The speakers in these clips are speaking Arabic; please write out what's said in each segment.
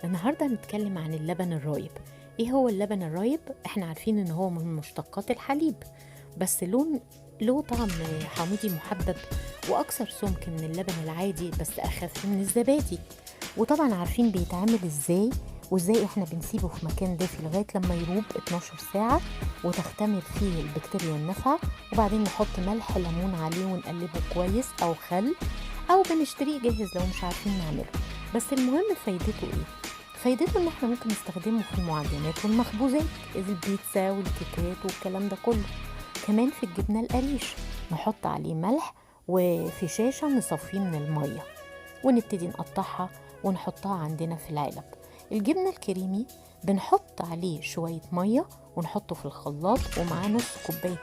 النهاردة هنتكلم عن اللبن الرايب. ايه هو اللبن الرايب؟ احنا عارفين ان هو من مشتقات الحليب، بس له طعم حامضي محبب واكثر سمك من اللبن العادي، بس اخف من الزبادي. وطبعا عارفين بيتعمل وازاي احنا بنسيبه في مكان دافي لغاية لما يروب 12 ساعة وتختمر فيه البكتيريا النافعة، وبعدين نحط ملح ليمون عليه ونقلبه كويس، او خل، او بنشتريه جاهز لو مش عارفين نعمله. بس المهم فايدته ايه؟ فايدته ان احنا ممكن نستخدمه في المعجنات والمخبوزات، البيتزا والكيكات والكلام ده كله. كمان في الجبنة القريش نحط عليه ملح، وفي شاشة نصفيه من المية ونبتدي نقطعها ونحطها عندنا في العلب. الجبنة الكريمي بنحط عليه شوية مية ونحطه في الخلاط، ومعاه نص كوباية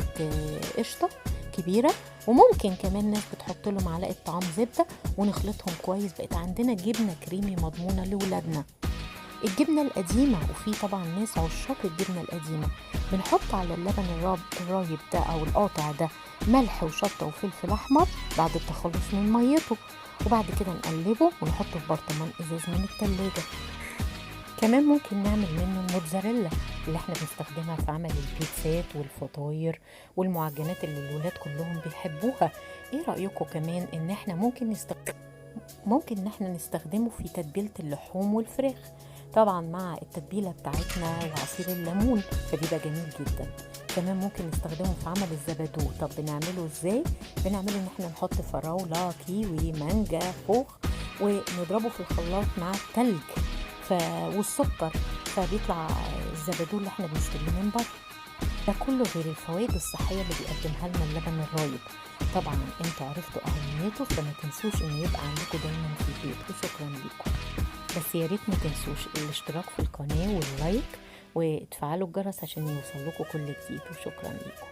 قشطة كبيرة، وممكن كمان ناس بتحط له معلقة طعام زبدة ونخلطهم كويس. بقت عندنا جبنة كريمي مضمونة لولادنا. الجبنة القديمة، وفي طبعا ناس عشاق الجبنة القديمة، بنحط على اللبن الرايب ده أو القاطع ده ملح وشطة وفلفل أحمر بعد التخلص من ميته، وبعد كده نقلبه ونحطه في برطمان إزاز من التلاجة. كمان ممكن نعمل منه الموتزاريلا اللي احنا بنستخدمها في عمل البيتزات والفطاير والمعجنات اللي الولاد كلهم بيحبوها. ايه رأيكم كمان ان احنا ممكن ان احنا نستخدمه في تتبيلة اللحوم والفراخ، طبعا مع التتبيلة بتاعتنا وعصير الليمون، فبيبقى جميل جدا. كمان ممكن نستخدمه في عمل الزبادو. طب بنعمله ازاي؟ بنعمله ان احنا نحط فراولة، كيوي، مانجا، خوخ، ونضربه في الخلاط مع التلج والسكر، فبيطلع الزبادو اللي احنا بنشتريه من بره. ده كله غير الفوائد الصحية اللي بيقدمها لنا اللبن الرايب. طبعا انتوا عرفتوا اهميته، فما تنسوش انه يبقى عندكم دايما في البيت. وشكرا لكم. بس يا ريت ما تنسوش الاشتراك في القناة واللايك وتفعلوا الجرس عشان يوصل لكم كل جديد. وشكرا لكم.